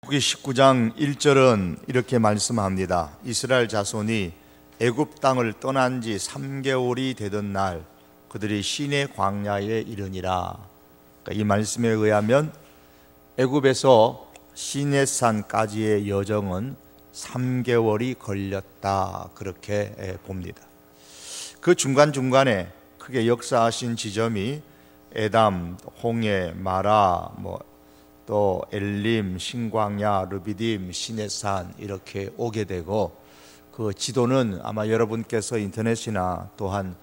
출애굽기 19장 1절은 이렇게 말씀합니다. 이스라엘 자손이 애굽 땅을 떠난 지 3개월이 되던 날 그들이 시내 광야에 이르니라. 그러니까 이 말씀에 의하면 애굽에서 시내산까지의 여정은 3개월이 걸렸다, 그렇게 봅니다. 그 중간중간에 크게 역사하신 지점이 에담, 홍해, 마라, 또 엘림, 신광야, 르비딤, 시내산 이렇게 오게 되고, 그 지도는 아마 여러분께서 인터넷이나 또한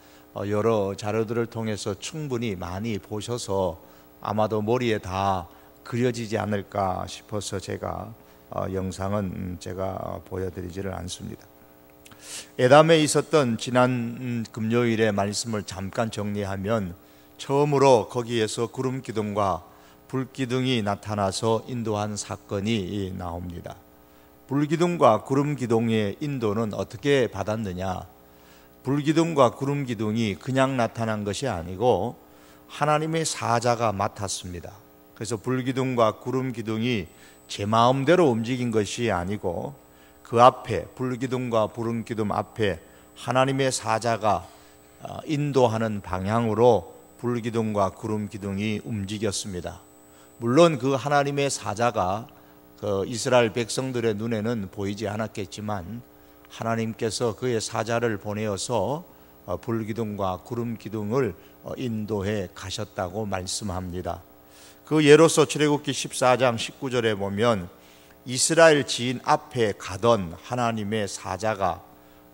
여러 자료들을 통해서 충분히 많이 보셔서 아마도 머리에 다 그려지지 않을까 싶어서 제가 영상은 제가 보여드리지를 않습니다. 에담에 있었던 지난 금요일의 말씀을 잠깐 정리하면, 처음으로 거기에서 구름 기둥과 불기둥이 나타나서 인도한 사건이 나옵니다. 불기둥과 구름기둥의 인도는 어떻게 받았느냐? 불기둥과 구름기둥이 그냥 나타난 것이 아니고 하나님의 사자가 맡았습니다. 그래서 불기둥과 구름기둥이 제 마음대로 움직인 것이 아니고 그 앞에, 불기둥과 구름기둥 앞에 하나님의 사자가 인도하는 방향으로 불기둥과 구름기둥이 움직였습니다. 물론 그 하나님의 사자가 그 이스라엘 백성들의 눈에는 보이지 않았겠지만 하나님께서 그의 사자를 보내어서 불기둥과 구름기둥을 인도해 가셨다고 말씀합니다. 그 예로서 출애굽기 14장 19절에 보면 이스라엘 지인 앞에 가던 하나님의 사자가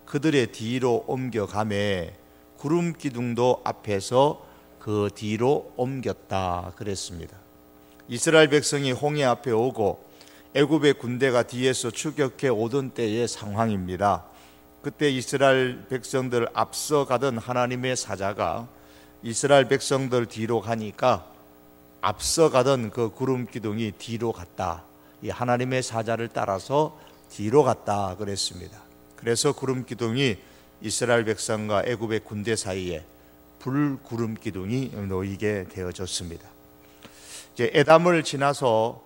그들의 뒤로 옮겨가매 구름기둥도 앞에서 그 뒤로 옮겼다 그랬습니다. 이스라엘 백성이 홍해 앞에 오고 애굽의 군대가 뒤에서 추격해 오던 때의 상황입니다. 그때 이스라엘 백성들 앞서 가던 하나님의 사자가 이스라엘 백성들 뒤로 가니까 앞서 가던 그 구름 기둥이 뒤로 갔다. 이 하나님의 사자를 따라서 뒤로 갔다 그랬습니다. 그래서 구름 기둥이 이스라엘 백성과 애굽의 군대 사이에 불구름 기둥이 놓이게 되어졌습니다. 이제 에담을 지나서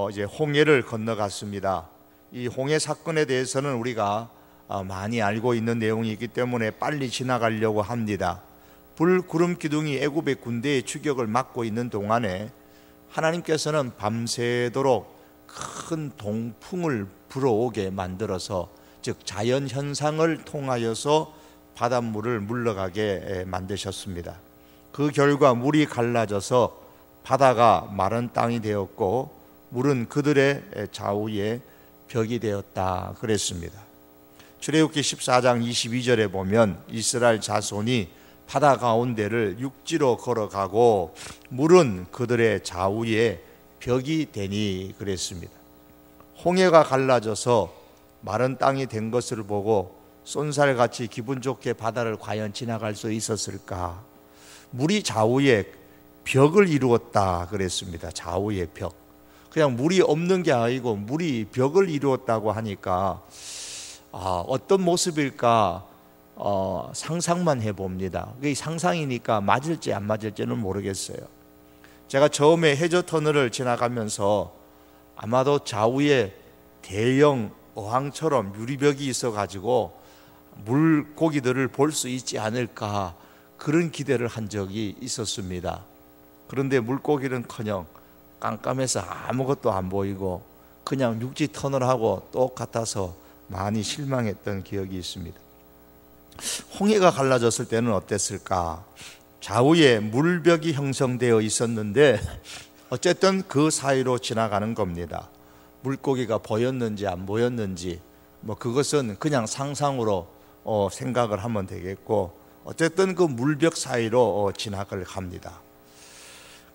이제 홍해를 건너갔습니다. 이 홍해 사건에 대해서는 우리가 많이 알고 있는 내용이기 때문에 빨리 지나가려고 합니다. 불구름 기둥이 애굽의 군대의 추격을 막고 있는 동안에 하나님께서는 밤새도록 큰 동풍을 불어오게 만들어서, 즉 자연 현상을 통하여서 바닷물을 물러가게 만드셨습니다. 그 결과 물이 갈라져서 바다가 마른 땅이 되었고 물은 그들의 좌우에 벽이 되었다 그랬습니다. 출애굽기 14장 22절에 보면 이스라엘 자손이 바다 가운데를 육지로 걸어가고 물은 그들의 좌우에 벽이 되니 그랬습니다. 홍해가 갈라져서 마른 땅이 된 것을 보고 쏜살같이 기분 좋게 바다를 과연 지나갈 수 있었을까? 물이 좌우에 벽을 이루었다 그랬습니다. 좌우의 벽. 그냥 물이 없는 게 아니고 물이 벽을 이루었다고 하니까 어떤 모습일까 상상만 해봅니다. 그게 상상이니까 맞을지 안 맞을지는 모르겠어요. 제가 처음에 해저 터널을 지나가면서 아마도 좌우에 대형 어항처럼 유리벽이 있어가지고 물고기들을 볼 수 있지 않을까, 그런 기대를 한 적이 있었습니다. 그런데 물고기는커녕 깜깜해서 아무것도 안 보이고 그냥 육지 터널하고 똑같아서 많이 실망했던 기억이 있습니다. 홍해가 갈라졌을 때는 어땠을까? 좌우에 물벽이 형성되어 있었는데 어쨌든 그 사이로 지나가는 겁니다. 물고기가 보였는지 안 보였는지 그것은 그냥 상상으로 생각을 하면 되겠고, 어쨌든 그 물벽 사이로 지나갈 합니다.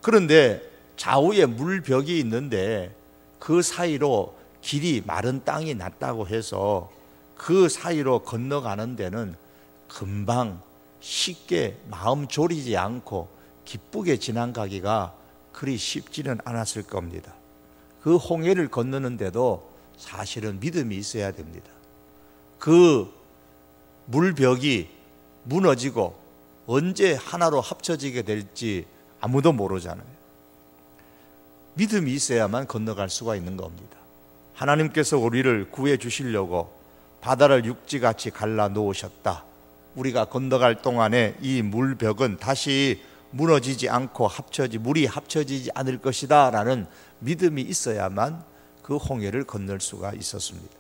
그런데 좌우에 물벽이 있는데 그 사이로 길이 마른 땅이 났다고 해서 그 사이로 건너가는 데는 금방 쉽게 마음 졸이지 않고 기쁘게 지나가기가 그리 쉽지는 않았을 겁니다. 그 홍해를 건너는데도 사실은 믿음이 있어야 됩니다. 그 물벽이 무너지고 언제 하나로 합쳐지게 될지 아무도 모르잖아요. 믿음이 있어야만 건너갈 수가 있는 겁니다. 하나님께서 우리를 구해 주시려고 바다를 육지같이 갈라 놓으셨다. 우리가 건너갈 동안에 이 물벽은 다시 무너지지 않고 물이 합쳐지지 않을 것이다 라는 믿음이 있어야만 그 홍해를 건널 수가 있었습니다.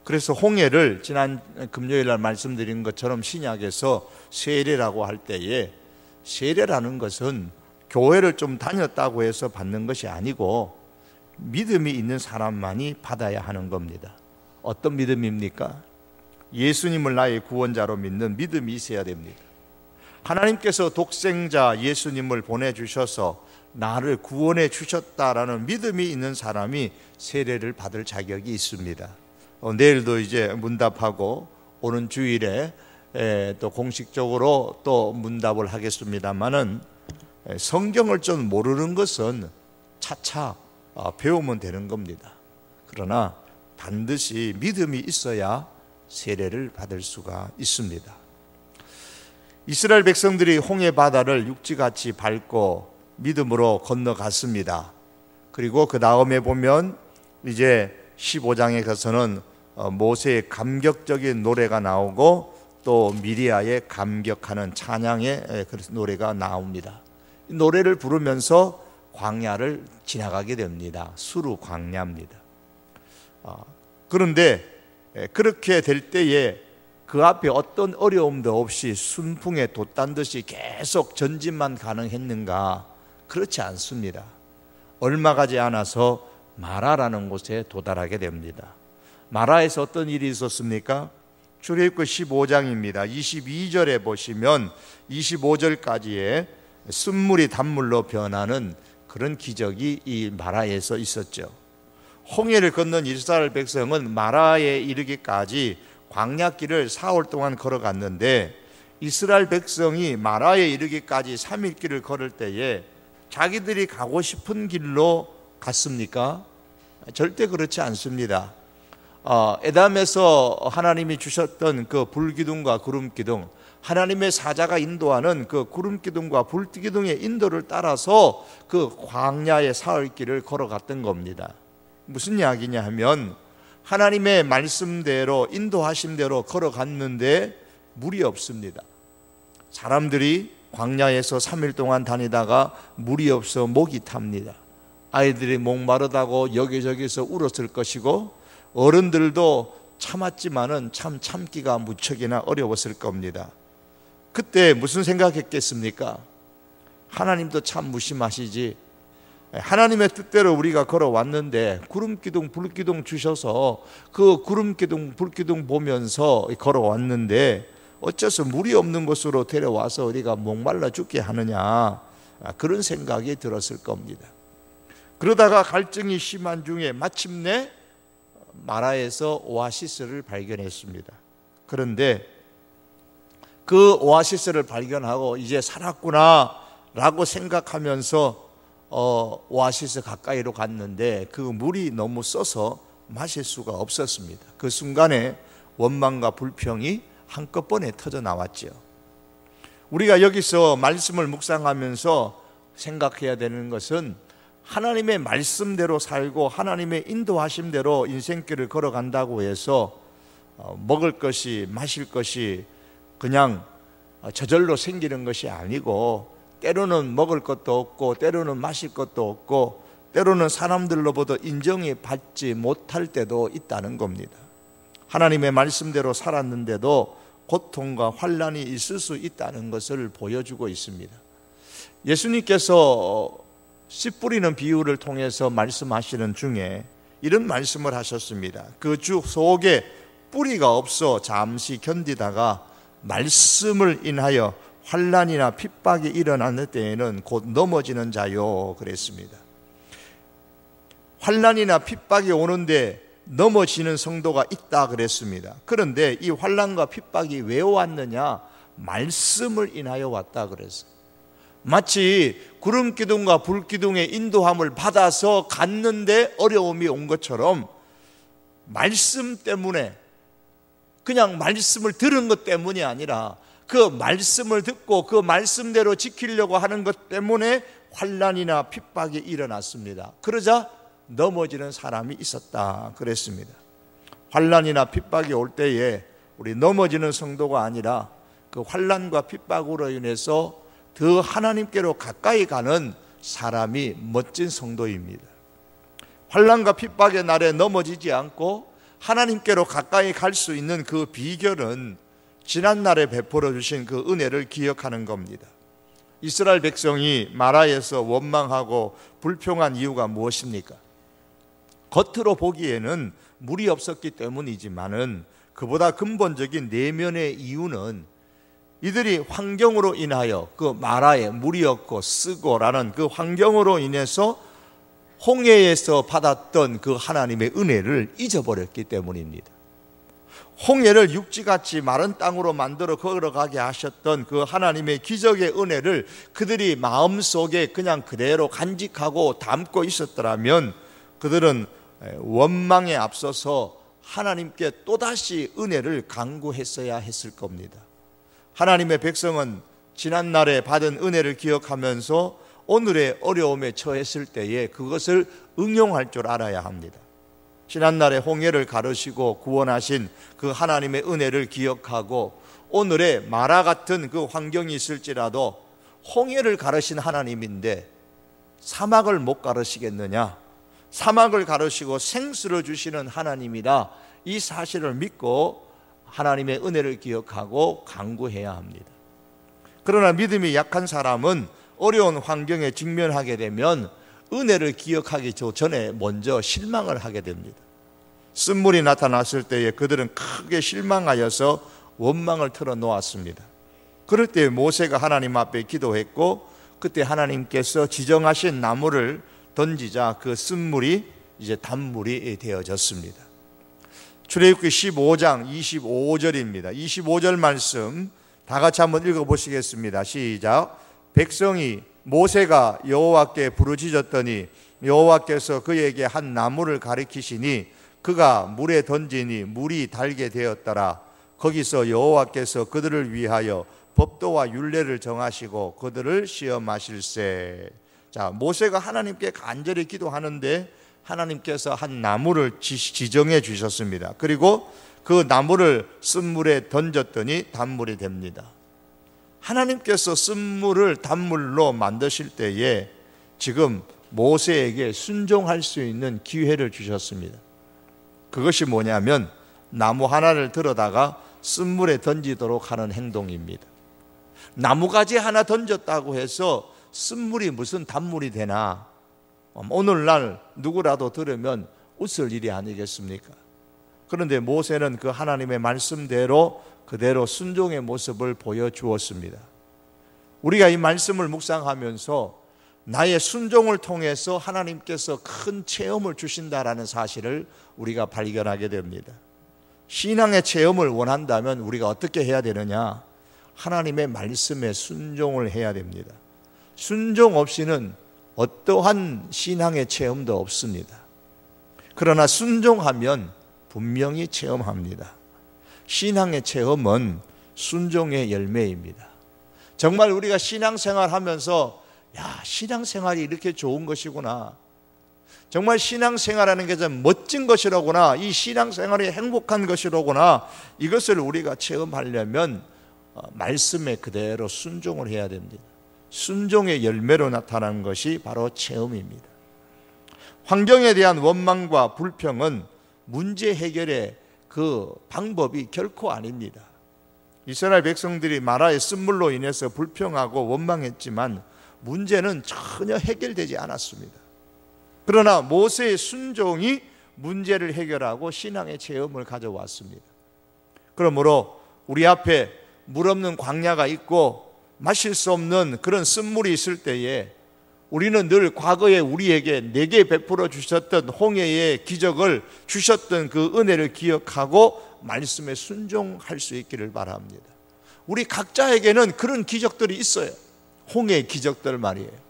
그래서 홍해를 지난 금요일 날 말씀드린 것처럼 신약에서 세례라고 할 때에, 세례라는 것은 교회를 좀 다녔다고 해서 받는 것이 아니고 믿음이 있는 사람만이 받아야 하는 겁니다. 어떤 믿음입니까? 예수님을 나의 구원자로 믿는 믿음이 있어야 됩니다. 하나님께서 독생자 예수님을 보내주셔서 나를 구원해 주셨다라는 믿음이 있는 사람이 세례를 받을 자격이 있습니다. 내일도 이제 문답하고 오는 주일에 또 공식적으로 또 문답을 하겠습니다만은, 성경을 좀 모르는 것은 차차 배우면 되는 겁니다. 그러나 반드시 믿음이 있어야 세례를 받을 수가 있습니다. 이스라엘 백성들이 홍해 바다를 육지같이 밟고 믿음으로 건너갔습니다. 그리고 그 다음에 보면 이제 15장에 가서는 모세의 감격적인 노래가 나오고 또 미리아의 감격하는 찬양의 노래가 나옵니다. 이 노래를 부르면서 광야를 지나가게 됩니다. 수르 광야입니다. 그런데 그렇게 될 때에 그 앞에 어떤 어려움도 없이 순풍에 돛단 듯이 계속 전진만 가능했는가? 그렇지 않습니다. 얼마 가지 않아서 마라라는 곳에 도달하게 됩니다. 마라에서 어떤 일이 있었습니까? 출애굽기 15장입니다. 22절에 보시면 25절까지의 쓴물이 단물로 변하는 그런 기적이 이 마라에서 있었죠. 홍해를 건넌 이스라엘 백성은 마라에 이르기까지 광야길을 4월 동안 걸어갔는데, 이스라엘 백성이 마라에 이르기까지 3일 길을 걸을 때에 자기들이 가고 싶은 길로 갔습니까? 절대 그렇지 않습니다. 에담에서 하나님이 주셨던 그 불기둥과 구름기둥, 하나님의 사자가 인도하는 그 구름기둥과 불기둥의 인도를 따라서 그 광야의 사흘길을 걸어갔던 겁니다. 무슨 이야기냐 하면, 하나님의 말씀대로 인도하신 대로 걸어갔는데 물이 없습니다. 사람들이 광야에서 3일 동안 다니다가 물이 없어 목이 탑니다. 아이들이 목마르다고 여기저기서 울었을 것이고, 어른들도 참았지만은 참기가 무척이나 어려웠을 겁니다. 그때 무슨 생각했겠습니까? 하나님도 참 무심하시지. 하나님의 뜻대로 우리가 걸어왔는데 구름기둥 불기둥 주셔서 그 구름기둥 불기둥 보면서 걸어왔는데 어째서 물이 없는 곳으로 데려와서 우리가 목말라 죽게 하느냐, 그런 생각이 들었을 겁니다. 그러다가 갈증이 심한 중에 마침내 마라에서 오아시스를 발견했습니다. 그런데 그 오아시스를 발견하고 이제 살았구나 라고 생각하면서 오아시스 가까이로 갔는데 그 물이 너무 써서 마실 수가 없었습니다. 그 순간에 원망과 불평이 한꺼번에 터져 나왔죠. 우리가 여기서 말씀을 묵상하면서 생각해야 되는 것은, 하나님의 말씀대로 살고 하나님의 인도하심대로 인생길을 걸어간다고 해서 먹을 것이 마실 것이 그냥 저절로 생기는 것이 아니고, 때로는 먹을 것도 없고 때로는 마실 것도 없고 때로는 사람들로부터 인정이 받지 못할 때도 있다는 겁니다. 하나님의 말씀대로 살았는데도 고통과 환난이 있을 수 있다는 것을 보여주고 있습니다. 예수님께서 씨 뿌리는 비유를 통해서 말씀하시는 중에 이런 말씀을 하셨습니다. 그 주 속에 뿌리가 없어 잠시 견디다가 말씀을 인하여 환난이나 핍박이 일어나는 때에는 곧 넘어지는 자요, 그랬습니다. 환난이나 핍박이 오는데 넘어지는 성도가 있다 그랬습니다. 그런데 이 환난과 핍박이 왜 왔느냐? 말씀을 인하여 왔다 그랬어요. 마치 구름기둥과 불기둥의 인도함을 받아서 갔는데 어려움이 온 것처럼, 말씀 때문에, 그냥 말씀을 들은 것 때문이 아니라 그 말씀을 듣고 그 말씀대로 지키려고 하는 것 때문에 환난이나 핍박이 일어났습니다. 그러자 넘어지는 사람이 있었다 그랬습니다. 환난이나 핍박이 올 때에 우리 넘어지는 성도가 아니라 그 환난과 핍박으로 인해서 더 하나님께로 가까이 가는 사람이 멋진 성도입니다. 환난과 핍박의 날에 넘어지지 않고 하나님께로 가까이 갈 수 있는 그 비결은 지난날에 베풀어 주신 그 은혜를 기억하는 겁니다. 이스라엘 백성이 마라에서 원망하고 불평한 이유가 무엇입니까? 겉으로 보기에는 물이 없었기 때문이지만은 그보다 근본적인 내면의 이유는 이들이 환경으로 인하여 그 마라에 물이 없고 쓰고라는 그 환경으로 인해서 홍해에서 받았던 그 하나님의 은혜를 잊어버렸기 때문입니다. 홍해를 육지같이 마른 땅으로 만들어 걸어가게 하셨던 그 하나님의 기적의 은혜를 그들이 마음속에 그냥 그대로 간직하고 담고 있었더라면 그들은 원망에 앞서서 하나님께 또다시 은혜를 간구했어야 했을 겁니다. 하나님의 백성은 지난날에 받은 은혜를 기억하면서 오늘의 어려움에 처했을 때에 그것을 응용할 줄 알아야 합니다. 지난날에 홍해를 가르시고 구원하신 그 하나님의 은혜를 기억하고 오늘의 마라 같은 그 환경이 있을지라도 홍해를 가르신 하나님인데 사막을 못 가르시겠느냐? 사막을 가르시고 생수를 주시는 하나님이다. 이 사실을 믿고 하나님의 은혜를 기억하고 간구해야 합니다. 그러나 믿음이 약한 사람은 어려운 환경에 직면하게 되면 은혜를 기억하기 전에 먼저 실망을 하게 됩니다. 쓴물이 나타났을 때에 그들은 크게 실망하여서 원망을 털어놓았습니다. 그럴 때 모세가 하나님 앞에 기도했고 그때 하나님께서 지정하신 나무를 던지자 그 쓴물이 이제 단물이 되어졌습니다. 출애굽기 15장 25절입니다. 25절 말씀 다 같이 한번 읽어보시겠습니다. 시작. 백성이 모세가 여호와께 부르짖었더니 여호와께서 그에게 한 나무를 가리키시니 그가 물에 던지니 물이 달게 되었더라. 거기서 여호와께서 그들을 위하여 법도와 율례를 정하시고 그들을 시험하실세. 자, 모세가 하나님께 간절히 기도하는데 하나님께서 한 나무를 지정해 주셨습니다. 그리고 그 나무를 쓴물에 던졌더니 단물이 됩니다. 하나님께서 쓴물을 단물로 만드실 때에 지금 모세에게 순종할 수 있는 기회를 주셨습니다. 그것이 뭐냐면 나무 하나를 들어다가 쓴물에 던지도록 하는 행동입니다. 나무가지 하나 던졌다고 해서 쓴물이 무슨 단물이 되나? 오늘날 누구라도 들으면 웃을 일이 아니겠습니까? 그런데 모세는 그 하나님의 말씀대로 그대로 순종의 모습을 보여주었습니다. 우리가 이 말씀을 묵상하면서 나의 순종을 통해서 하나님께서 큰 체험을 주신다라는 사실을 우리가 발견하게 됩니다. 신앙의 체험을 원한다면 우리가 어떻게 해야 되느냐? 하나님의 말씀에 순종을 해야 됩니다. 순종 없이는 어떠한 신앙의 체험도 없습니다. 그러나 순종하면 분명히 체험합니다. 신앙의 체험은 순종의 열매입니다. 정말 우리가 신앙생활 하면서 신앙생활이 이렇게 좋은 것이구나, 정말 신앙생활하는 게 좀 멋진 것이로구나, 이 신앙생활이 행복한 것이로구나, 이것을 우리가 체험하려면 말씀에 그대로 순종을 해야 됩니다. 순종의 열매로 나타나는 것이 바로 체험입니다. 환경에 대한 원망과 불평은 문제 해결의 그 방법이 결코 아닙니다. 이스라엘 백성들이 마라의 쓴물로 인해서 불평하고 원망했지만 문제는 전혀 해결되지 않았습니다. 그러나 모세의 순종이 문제를 해결하고 신앙의 체험을 가져왔습니다. 그러므로 우리 앞에 물 없는 광야가 있고 마실 수 없는 그런 쓴물이 있을 때에 우리는 늘 과거에 우리에게 내게 베풀어 주셨던 홍해의 기적을 주셨던 그 은혜를 기억하고 말씀에 순종할 수 있기를 바랍니다. 우리 각자에게는 그런 기적들이 있어요. 홍해의 기적들 말이에요.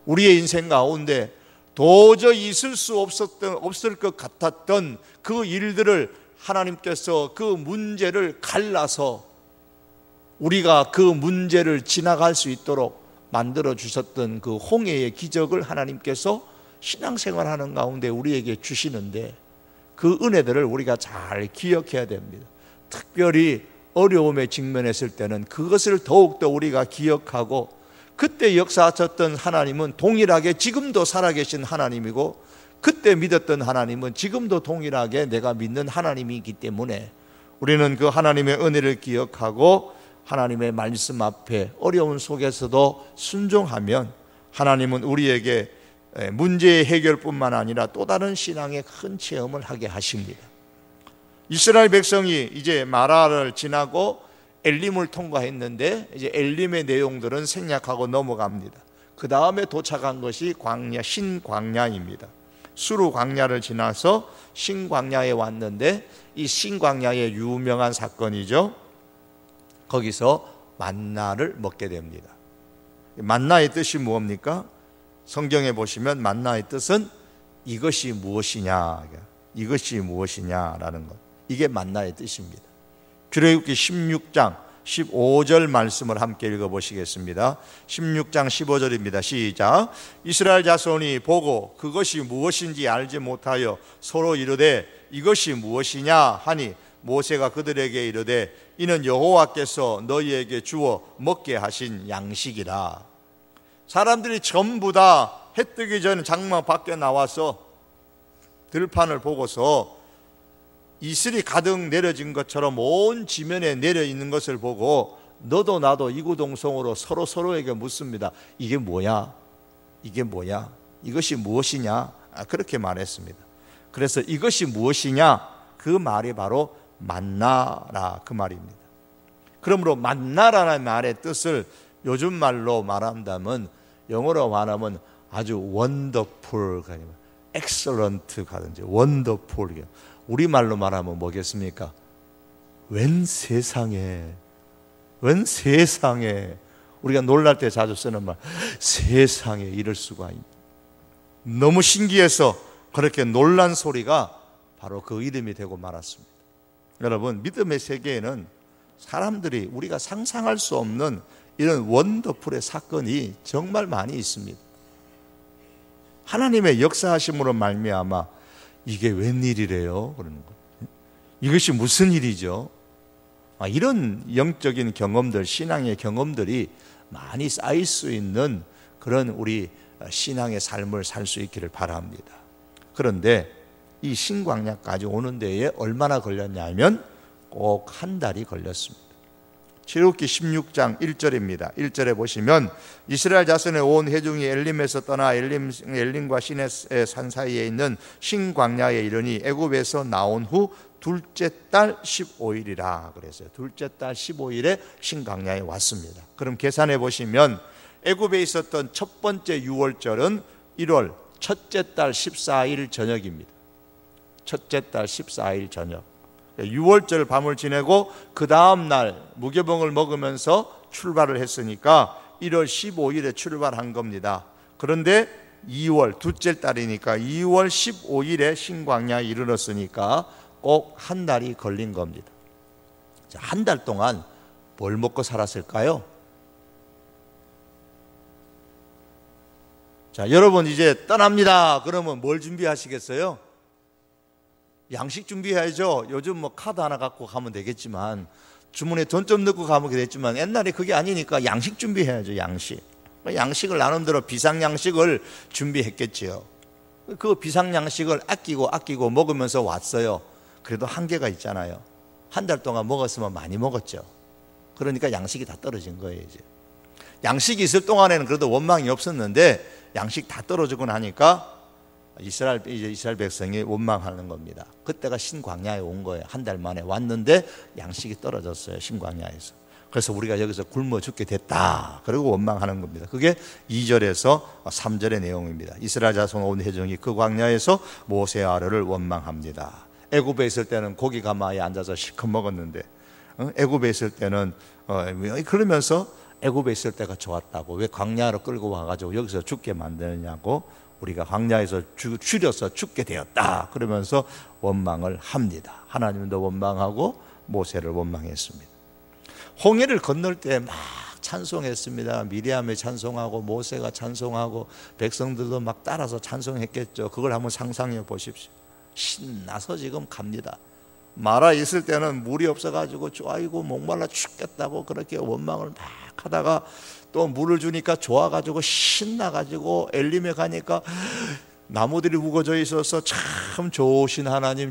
우리의 인생 가운데 도저히 있을 수 없을 것 같았던 그 일들을 하나님께서 그 문제를 갈라서 우리가 그 문제를 지나갈 수 있도록 만들어 주셨던 그 홍해의 기적을 하나님께서 신앙생활하는 가운데 우리에게 주시는데 그 은혜들을 우리가 잘 기억해야 됩니다. 특별히 어려움에 직면했을 때는 그것을 더욱더 우리가 기억하고, 그때 역사하셨던 하나님은 동일하게 지금도 살아계신 하나님이고, 그때 믿었던 하나님은 지금도 동일하게 내가 믿는 하나님이기 때문에 우리는 그 하나님의 은혜를 기억하고 하나님의 말씀 앞에 어려운 속에서도 순종하면 하나님은 우리에게 문제의 해결뿐만 아니라 또 다른 신앙의 큰 체험을 하게 하십니다. 이스라엘 백성이 이제 마라를 지나고 엘림을 통과했는데 이제 엘림의 내용들은 생략하고 넘어갑니다. 그 다음에 도착한 것이 광야, 신광야입니다. 수르 광야를 지나서 신광야에 왔는데 이 신광야의 유명한 사건이죠. 거기서 만나를 먹게 됩니다. 만나의 뜻이 무엇입니까? 성경에 보시면 만나의 뜻은 이것이 무엇이냐, 이것이 무엇이냐라는 것, 이게 만나의 뜻입니다. 출애굽기 16장 15절 말씀을 함께 읽어보시겠습니다. 16장 15절입니다. 시작. 이스라엘 자손이 보고 그것이 무엇인지 알지 못하여 서로 이르되 이것이 무엇이냐 하니 모세가 그들에게 이르되 이는 여호와께서 너희에게 주어 먹게 하신 양식이라. 사람들이 전부 다 해 뜨기 전에 장막 밖에 나와서 들판을 보고서 이슬이 가득 내려진 것처럼 온 지면에 내려 있는 것을 보고 너도 나도 이구동성으로 서로에게 묻습니다. 이게 뭐야? 이게 뭐야? 이것이 무엇이냐? 그렇게 말했습니다. 그래서 이것이 무엇이냐? 그 말이 바로 만나라, 그 말입니다. 그러므로 만나라는 말의 뜻을 요즘 말로 말한다면, 영어로 말하면 아주 원더풀, 엑셀런트 가든지 원더풀, 우리말로 말하면 뭐겠습니까? 웬 세상에, 웬 세상에, 우리가 놀랄 때 자주 쓰는 말, 세상에 이럴 수가 있나. 너무 신기해서 그렇게 놀란 소리가 바로 그 이름이 되고 말았습니다. 여러분, 믿음의 세계에는 사람들이 우리가 상상할 수 없는 이런 원더풀의 사건이 정말 많이 있습니다. 하나님의 역사하심으로 말미암아 이게 웬일이래요? 그러는 거예요. 이것이 무슨 일이죠? 이런 영적인 경험들, 신앙의 경험들이 많이 쌓일 수 있는 그런 우리 신앙의 삶을 살 수 있기를 바랍니다. 그런데 이 신광야까지 오는 데에 얼마나 걸렸냐면 꼭 한 달이 걸렸습니다. 출애굽기 16장 1절입니다. 1절에 보시면 이스라엘 자손의 온 회중이 엘림에서 떠나 엘림과 시내 산 사이에 있는 신광야에 이르니 애굽에서 나온 후 둘째 달 15일이라 그랬어요. 둘째 달 15일에 신광야에 왔습니다. 그럼 계산해 보시면 애굽에 있었던 첫 번째 6월절은 1월 첫째 달 14일 저녁입니다. 첫째 달 14일 저녁. 6월절 밤을 지내고 그 다음 날 무교병을 먹으면서 출발을 했으니까 1월 15일에 출발한 겁니다. 그런데 2월 둘째 달이니까 2월 15일에 신광야에 이르렀으니까 꼭 한 달이 걸린 겁니다. 한 달 동안 뭘 먹고 살았을까요? 자, 여러분 이제 떠납니다. 그러면 뭘 준비하시겠어요? 양식 준비해야죠. 요즘 뭐 카드 하나 갖고 가면 되겠지만, 주머니에 돈 좀 넣고 가면 되겠지만, 옛날에 그게 아니니까 양식 준비해야죠. 양식을 나름대로 비상양식을 준비했겠지요. 그 비상양식을 아끼고 먹으면서 왔어요. 그래도 한계가 있잖아요. 한 달 동안 먹었으면 많이 먹었죠. 그러니까 양식이 다 떨어진 거예요. 이제 양식이 있을 동안에는 그래도 원망이 없었는데 양식 다 떨어지고 나니까 이스라엘 백성이 원망하는 겁니다. 그때가 신광야에 온 거예요. 한 달 만에 왔는데 양식이 떨어졌어요. 신광야에서. 그래서 우리가 여기서 굶어 죽게 됐다. 그리고 원망하는 겁니다. 그게 2절에서 3절의 내용입니다. 이스라엘 자손 온 회중이 그 광야에서 모세와 아론을 원망합니다. 애굽에 있을 때는 고기 가마에 앉아서 실컷 먹었는데, 애굽에 있을 때는 그러면서 애굽에 있을 때가 좋았다고, 왜 광야로 끌고 와가지고 여기서 죽게 만드느냐고, 우리가 광야에서 추려서 죽게 되었다 그러면서 원망을 합니다. 하나님도 원망하고 모세를 원망했습니다. 홍해를 건널 때 막 찬송했습니다. 미리암이 찬송하고 모세가 찬송하고 백성들도 막 따라서 찬송했겠죠. 그걸 한번 상상해 보십시오. 신나서 지금 갑니다. 마라 있을 때는 물이 없어가지고 아이고 목말라 죽겠다고 그렇게 원망을 막 하다가 또 물을 주니까 좋아가지고 신나가지고 엘림에 가니까 나무들이 우거져 있어서 참 좋으신 하나님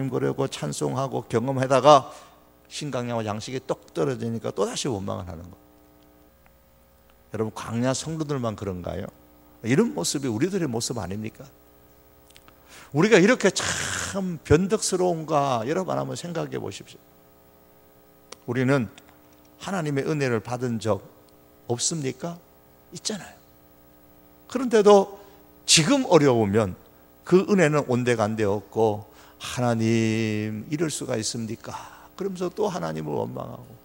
그러고 찬송하고 경험하다가 신강야와 양식이 똑 떨어지니까 또다시 원망을 하는 거예요. 여러분, 광야 성도들만 그런가요? 이런 모습이 우리들의 모습 아닙니까? 우리가 이렇게 참 변덕스러운가 여러분 한번 생각해 보십시오. 우리는 하나님의 은혜를 받은 적 없습니까? 있잖아요. 그런데도 지금 어려우면 그 은혜는 온데간데 없고 하나님 이럴 수가 있습니까? 그러면서 또 하나님을 원망하고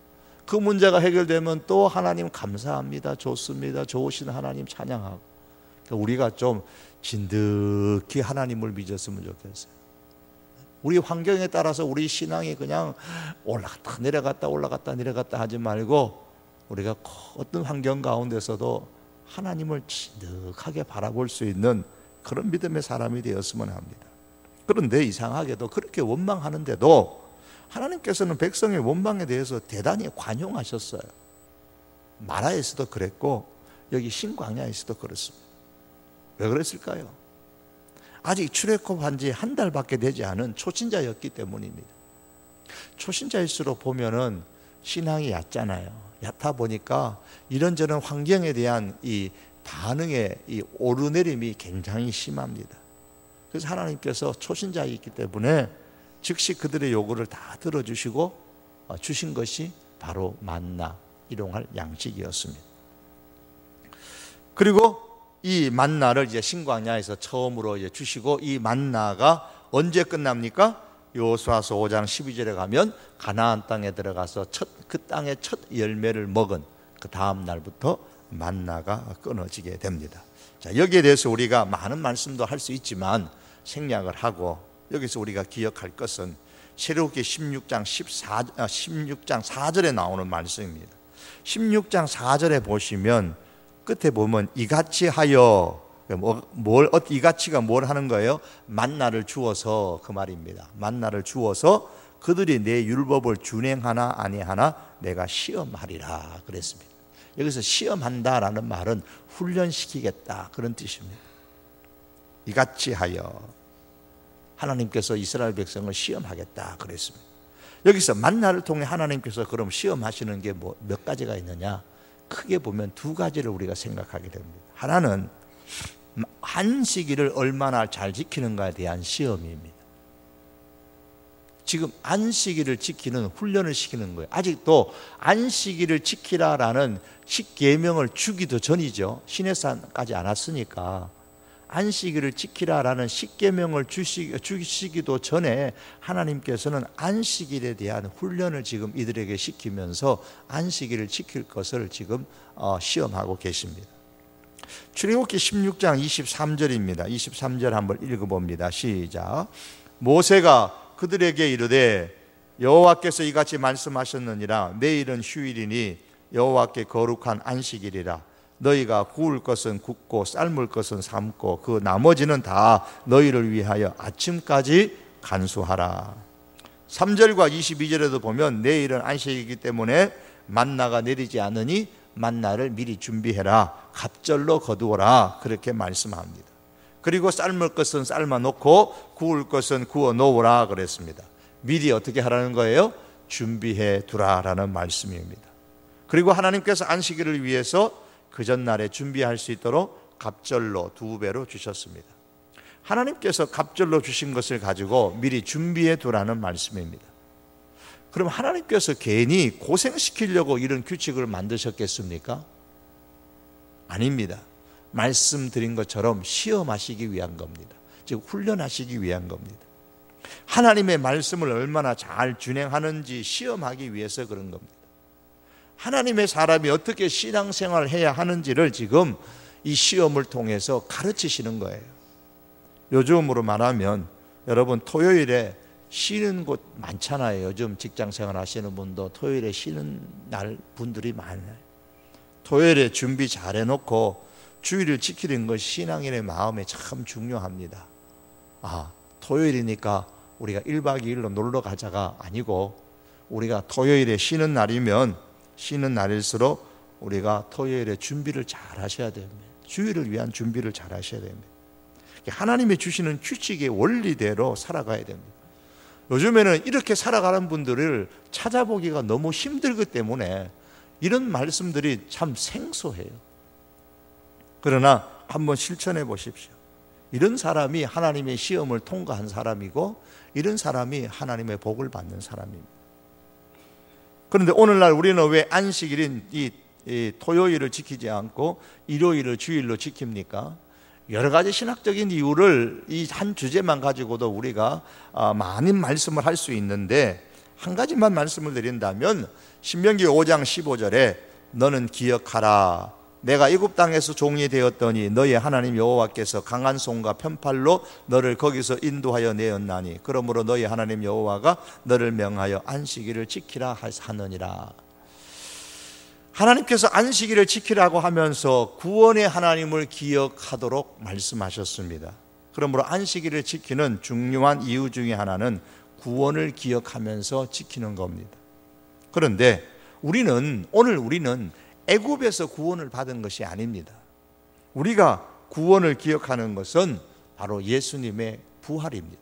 그 문제가 해결되면 또 하나님 감사합니다, 좋습니다, 좋으신 하나님 찬양하고. 그러니까 우리가 좀 진득히 하나님을 믿었으면 좋겠어요. 우리 환경에 따라서 우리 신앙이 그냥 올라갔다 내려갔다 하지 말고 우리가 어떤 환경 가운데서도 하나님을 진득하게 바라볼 수 있는 그런 믿음의 사람이 되었으면 합니다. 그런데 이상하게도 그렇게 원망하는데도 하나님께서는 백성의 원망에 대해서 대단히 관용하셨어요. 마라에서도 그랬고 여기 신광야에서도 그렇습니다. 왜 그랬을까요? 아직 출애굽한 지 한 달밖에 되지 않은 초신자였기 때문입니다. 초신자일수록 보면은 신앙이 얕잖아요. 얕아 보니까 이런저런 환경에 대한 이 반응의 이 오르내림이 굉장히 심합니다. 그래서 하나님께서 초신자이기 때문에 즉시 그들의 요구를 다 들어주시고 주신 것이 바로 만나, 일용할 양식이었습니다. 그리고 이 만나를 이제 신광야에서 처음으로 이제 주시고, 이 만나가 언제 끝납니까? 여호수아서 5장 12절에 가면 가나안 땅에 들어가서 그 땅의 첫 열매를 먹은 그 다음 날부터 만나가 끊어지게 됩니다. 자, 여기에 대해서 우리가 많은 말씀도 할 수 있지만 생략을 하고 여기서 우리가 기억할 것은 출애굽기 16장 4절에 나오는 말씀입니다. 16장 4절에 보시면 끝에 보면 이같이 하여 이같이가 뭘 하는 거예요? 만나를 주어서, 그 말입니다. 만나를 주어서 그들이 내 율법을 준행하나 아니하나 내가 시험하리라 그랬습니다. 여기서 시험한다라는 말은 훈련시키겠다 그런 뜻입니다. 이같이 하여 하나님께서 이스라엘 백성을 시험하겠다 그랬습니다. 여기서 만나를 통해 하나님께서 그럼 시험하시는 게 몇 가지가 있느냐? 크게 보면 두 가지를 우리가 생각하게 됩니다. 하나는 안식일을 얼마나 잘 지키는가에 대한 시험입니다. 지금 안식일을 지키는 훈련을 시키는 거예요. 아직도 안식일을 지키라라는 십계명을 주기도 전이죠. 시내산까지 안 왔으니까 안식일을 지키라라는 십계명을 주시기도 전에 하나님께서는 안식일에 대한 훈련을 지금 이들에게 시키면서 안식일을 지킬 것을 지금 시험하고 계십니다. 출애굽기 16장 23절입니다. 23절 한번 읽어봅니다. 시작. 모세가 그들에게 이르되 여호와께서 이같이 말씀하셨느니라. 내일은 휴일이니 여호와께 거룩한 안식일이라. 너희가 구울 것은 굽고 삶을 것은 삶고 그 나머지는 다 너희를 위하여 아침까지 간수하라. 3절과 22절에도 보면 내일은 안식이기 때문에 만나가 내리지 않으니 만나를 미리 준비해라. 갑절로 거두어라. 그렇게 말씀합니다. 그리고 삶을 것은 삶아 놓고 구울 것은 구워 놓으라 그랬습니다. 미리 어떻게 하라는 거예요? 준비해 두라라는 말씀입니다. 그리고 하나님께서 안식일을 위해서 그 전날에 준비할 수 있도록 갑절로 2배로 주셨습니다. 하나님께서 갑절로 주신 것을 가지고 미리 준비해 두라는 말씀입니다. 그럼 하나님께서 괜히 고생시키려고 이런 규칙을 만드셨겠습니까? 아닙니다. 말씀드린 것처럼 시험하시기 위한 겁니다. 즉 훈련하시기 위한 겁니다. 하나님의 말씀을 얼마나 잘 준행하는지 시험하기 위해서 그런 겁니다. 하나님의 사람이 어떻게 신앙생활을 해야 하는지를 지금 이 시험을 통해서 가르치시는 거예요. 요즘으로 말하면 여러분 토요일에 쉬는 곳 많잖아요. 요즘 직장생활 하시는 분도 토요일에 쉬는 날 분들이 많아요. 토요일에 준비 잘 해놓고 주일을 지키는 것이 신앙인의 마음에 참 중요합니다. 토요일이니까 우리가 1박 2일로 놀러 가자가 아니고, 우리가 토요일에 쉬는 날이면 쉬는 날일수록 우리가 토요일에 준비를 잘 하셔야 됩니다. 주일을 위한 준비를 잘 하셔야 됩니다. 하나님이 주시는 규칙의 원리대로 살아가야 됩니다. 요즘에는 이렇게 살아가는 분들을 찾아보기가 너무 힘들기 때문에 이런 말씀들이 참 생소해요. 그러나 한번 실천해 보십시오. 이런 사람이 하나님의 시험을 통과한 사람이고, 이런 사람이 하나님의 복을 받는 사람입니다. 그런데 오늘날 우리는 왜 안식일인 이 토요일을 지키지 않고 일요일을 주일로 지킵니까? 여러 가지 신학적인 이유를 이 한 주제만 가지고도 우리가 많은 말씀을 할 수 있는데, 한 가지만 말씀을 드린다면 신명기 5장 15절에 너는 기억하라. 내가 애굽 땅에서 종이 되었더니 너의 하나님 여호와께서 강한 손과 편팔로 너를 거기서 인도하여 내었나니 그러므로 너의 하나님 여호와가 너를 명하여 안식일을 지키라 하느니라. 하나님께서 안식일을 지키라고 하면서 구원의 하나님을 기억하도록 말씀하셨습니다. 그러므로 안식일을 지키는 중요한 이유 중에 하나는 구원을 기억하면서 지키는 겁니다. 그런데 오늘 우리는 애굽에서 구원을 받은 것이 아닙니다. 우리가 구원을 기억하는 것은 바로 예수님의 부활입니다.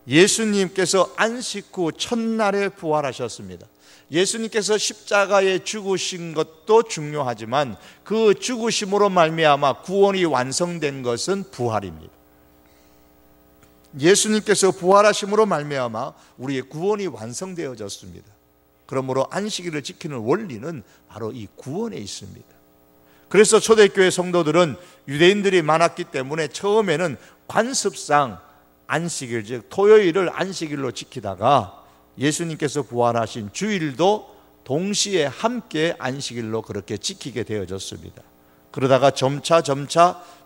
예수님께서 안식 후 첫날에 부활하셨습니다. 예수님께서 십자가에 죽으신 것도 중요하지만 그 죽으심으로 말미암아 구원이 완성된 것은 부활입니다. 예수님께서 부활하심으로 말미암아 우리의 구원이 완성되어졌습니다. 그러므로 안식일을 지키는 원리는 바로 이 구원에 있습니다. 그래서 초대교회 성도들은 유대인들이 많았기 때문에 처음에는 관습상 안식일, 즉 토요일을 안식일로 지키다가 예수님께서 부활하신 주일도 동시에 함께 안식일로 그렇게 지키게 되어졌습니다. 그러다가 점차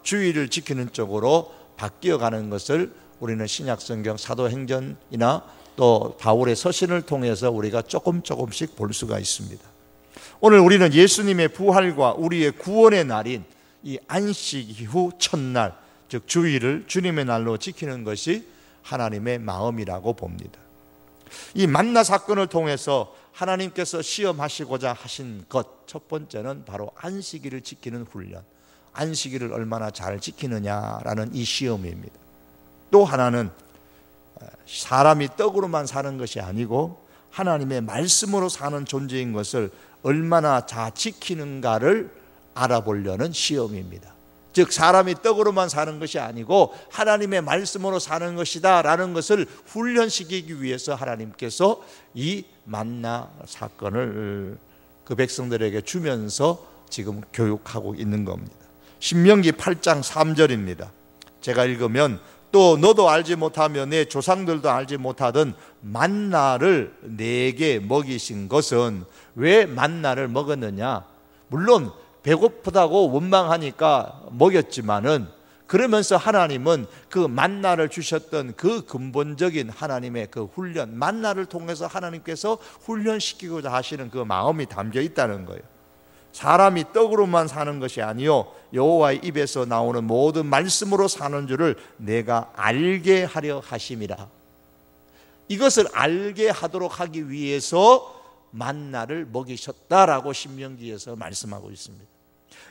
주일을 지키는 쪽으로 바뀌어가는 것을 우리는 신약성경 사도행전이나 또 바울의 서신을 통해서 우리가 조금씩 볼 수가 있습니다. 오늘 우리는 예수님의 부활과 우리의 구원의 날인 이 안식 후 첫날, 즉 주일을 주님의 날로 지키는 것이 하나님의 마음이라고 봅니다. 이 만나 사건을 통해서 하나님께서 시험하시고자 하신 것, 첫 번째는 바로 안식일을 지키는 훈련, 안식일을 얼마나 잘 지키느냐라는 이 시험입니다. 또 하나는 사람이 떡으로만 사는 것이 아니고 하나님의 말씀으로 사는 존재인 것을 얼마나 잘 지키는가를 알아보려는 시험입니다. 즉 사람이 떡으로만 사는 것이 아니고 하나님의 말씀으로 사는 것이다 라는 것을 훈련시키기 위해서 하나님께서 이 만나 사건을 그 백성들에게 주면서 지금 교육하고 있는 겁니다. 신명기 8장 3절입니다. 제가 읽으면 또 너도 알지 못하며 내 조상들도 알지 못하던 만나를 내게 먹이신 것은, 왜 만나를 먹었느냐? 물론 배고프다고 원망하니까 먹였지만은, 그러면서 하나님은 그 만나를 주셨던 그 근본적인 하나님의 그 훈련, 만나를 통해서 하나님께서 훈련시키고자 하시는 그 마음이 담겨 있다는 거예요. 사람이 떡으로만 사는 것이 아니요 여호와의 입에서 나오는 모든 말씀으로 사는 줄을 내가 알게 하려 하심이라. 이것을 알게 하도록 하기 위해서 만나를 먹이셨다라고 신명기에서 말씀하고 있습니다.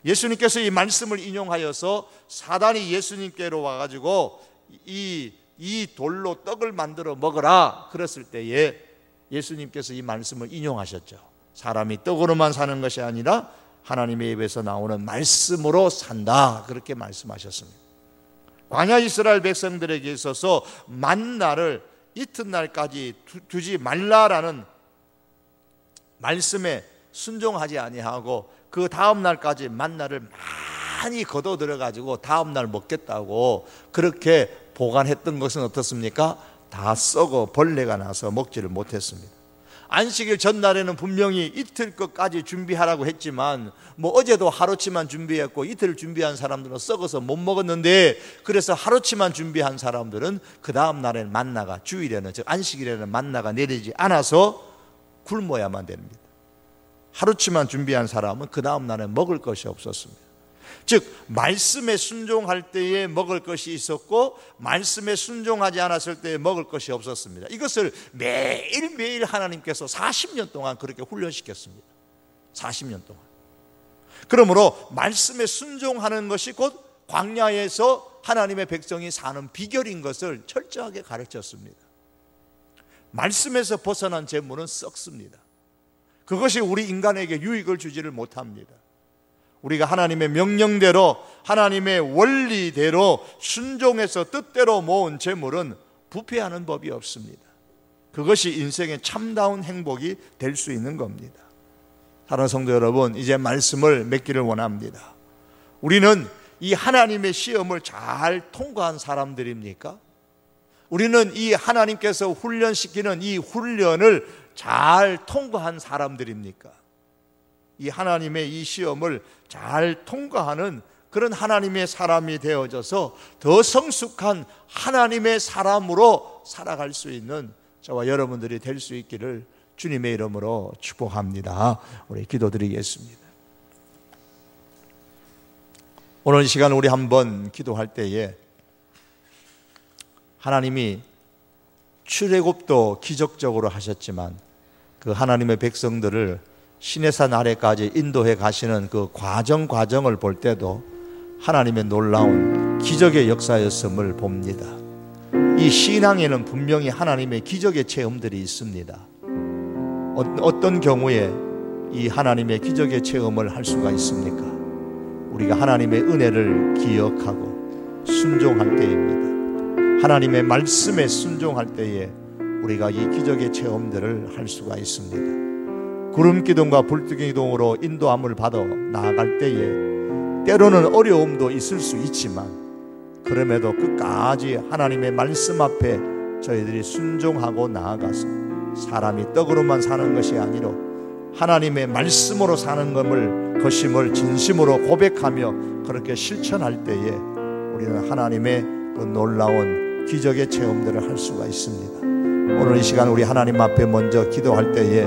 예수님께서 이 말씀을 인용하여서 사단이 예수님께로 와가지고 이 돌로 떡을 만들어 먹어라 그랬을 때에 예수님께서 이 말씀을 인용하셨죠. 사람이 떡으로만 사는 것이 아니라 하나님의 입에서 나오는 말씀으로 산다, 그렇게 말씀하셨습니다. 광야 이스라엘 백성들에게 있어서 만나를 이튿날까지 두지 말라라는 말씀에 순종하지 아니하고 그 다음 날까지 만나를 많이 걷어 들어가지고 다음 날 먹겠다고 그렇게 보관했던 것은 어떻습니까? 다 썩어 벌레가 나서 먹지를 못했습니다. 안식일 전날에는 분명히 이틀 것까지 준비하라고 했지만 어제도 하루치만 준비했고 이틀 준비한 사람들은 썩어서 못 먹었는데, 그래서 하루치만 준비한 사람들은 그 다음 날에는 만나가, 주일에는 즉 안식일에는 만나가 내리지 않아서 굶어야만 됩니다. 하루치만 준비한 사람은 그 다음 날에 먹을 것이 없었습니다. 즉 말씀에 순종할 때에 먹을 것이 있었고 말씀에 순종하지 않았을 때에 먹을 것이 없었습니다. 이것을 매일매일 하나님께서 40년 동안 그렇게 훈련시켰습니다. 40년 동안. 그러므로 말씀에 순종하는 것이 곧 광야에서 하나님의 백성이 사는 비결인 것을 철저하게 가르쳤습니다. 말씀에서 벗어난 재물은 썩습니다. 그것이 우리 인간에게 유익을 주지를 못합니다. 우리가 하나님의 명령대로 하나님의 원리대로 순종해서 뜻대로 모은 재물은 부패하는 법이 없습니다. 그것이 인생의 참다운 행복이 될 수 있는 겁니다. 사랑하는 성도 여러분, 이제 말씀을 맺기를 원합니다. 우리는 이 하나님의 시험을 잘 통과한 사람들입니까? 우리는 이 하나님께서 훈련시키는 이 훈련을 잘 통과한 사람들입니까? 이 하나님의 이 시험을 잘 통과하는 그런 하나님의 사람이 되어져서 더 성숙한 하나님의 사람으로 살아갈 수 있는 저와 여러분들이 될 수 있기를 주님의 이름으로 축복합니다. 우리 기도드리겠습니다. 오늘 이 시간 우리 한번 기도할 때에 하나님이 출애굽도 기적적으로 하셨지만 그 하나님의 백성들을 시내산 아래까지 인도해 가시는 그 과정을 볼 때도 하나님의 놀라운 기적의 역사였음을 봅니다. 이 신앙에는 분명히 하나님의 기적의 체험들이 있습니다. 어떤 경우에 이 하나님의 기적의 체험을 할 수가 있습니까? 우리가 하나님의 은혜를 기억하고 순종할 때입니다. 하나님의 말씀에 순종할 때에 우리가 이 기적의 체험들을 할 수가 있습니다. 구름 기둥과 불뚝 기둥으로 인도함을 받아 나아갈 때에 때로는 어려움도 있을 수 있지만 그럼에도 끝까지 하나님의 말씀 앞에 저희들이 순종하고 나아가서 사람이 떡으로만 사는 것이 아니라 하나님의 말씀으로 사는 것임을 진심으로 고백하며 그렇게 실천할 때에 우리는 하나님의 그 놀라운 기적의 체험들을 할 수가 있습니다. 오늘 이 시간 우리 하나님 앞에 먼저 기도할 때에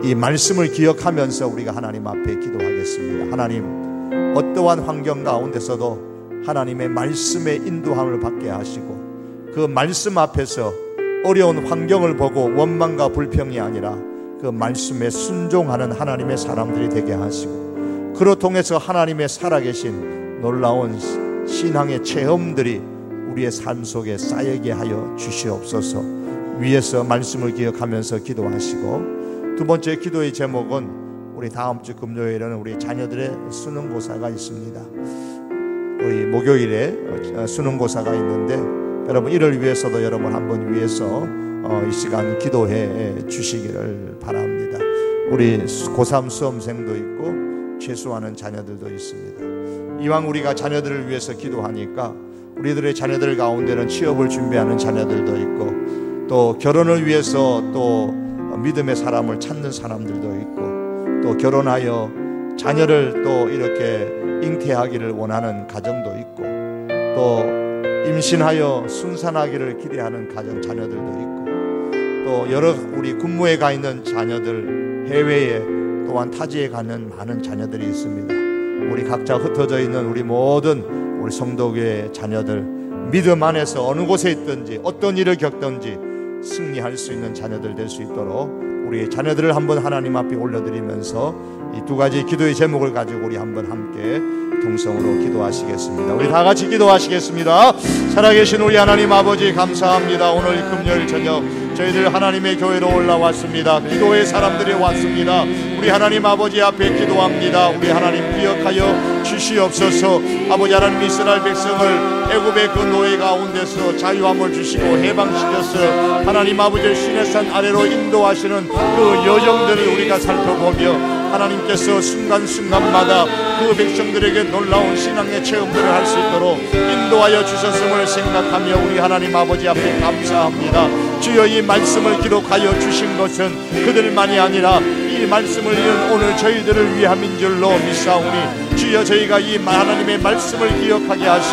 이 말씀을 기억하면서 우리가 하나님 앞에 기도하겠습니다. 하나님, 어떠한 환경 가운데서도 하나님의 말씀의 인도함을 받게 하시고 그 말씀 앞에서 어려운 환경을 보고 원망과 불평이 아니라 그 말씀에 순종하는 하나님의 사람들이 되게 하시고 그로 통해서 하나님의 살아계신 놀라운 신앙의 체험들이 우리의 삶 속에 쌓이게 하여 주시옵소서. 위에서 말씀을 기억하면서 기도하시고, 두 번째 기도의 제목은 우리 다음 주 금요일에는 우리 자녀들의 수능고사가 있습니다. 우리 목요일에 수능고사가 있는데 여러분 이를 위해서도 여러분 한번 위해서 이 시간 기도해 주시기를 바랍니다. 우리 고3 수험생도 있고 재수하는 자녀들도 있습니다. 이왕 우리가 자녀들을 위해서 기도하니까 우리들의 자녀들 가운데는 취업을 준비하는 자녀들도 있고 또 결혼을 위해서 또 믿음의 사람을 찾는 사람들도 있고 또 결혼하여 자녀를 또 이렇게 잉태하기를 원하는 가정도 있고 또 임신하여 순산하기를 기대하는 가정 자녀들도 있고 또 여러 우리 군무에 가 있는 자녀들, 해외에 또한 타지에 가는 많은 자녀들이 있습니다. 우리 각자 흩어져 있는 우리 모든 우리 성도교회 자녀들, 믿음 안에서 어느 곳에 있든지 어떤 일을 겪든지 승리할 수 있는 자녀들 될 수 있도록 우리 자녀들을 한번 하나님 앞에 올려드리면서 이 두 가지 기도의 제목을 가지고 우리 한번 함께 동성으로 기도하시겠습니다. 우리 다 같이 기도하시겠습니다. 살아계신 우리 하나님 아버지 감사합니다. 오늘 금요일 저녁 저희들 하나님의 교회로 올라왔습니다. 기도의 사람들이 왔습니다. 우리 하나님 아버지 앞에 기도합니다. 우리 하나님 기억하여 주시옵소서. 아버지 하나님 이스라엘 백성을 애굽의 그 노예 가운데서 자유함을 주시고 해방시켜서 하나님 아버지 시내산 아래로 인도하시는 그 여정들을 우리가 살펴보며 하나님께서 순간순간마다 그 백성들에게 놀라운 신앙의 체험들을 할 수 있도록 인도하여 주셨음을 생각하며 우리 하나님 아버지 앞에 감사합니다. 주여 이 말씀을 기록하여 주신 것은 그들만이 아니라 이 말씀을 읽은 오늘 저희들을 위함인 줄로 믿사오니 주여 저희가 이 하나님의 말씀을 기억하게 하시고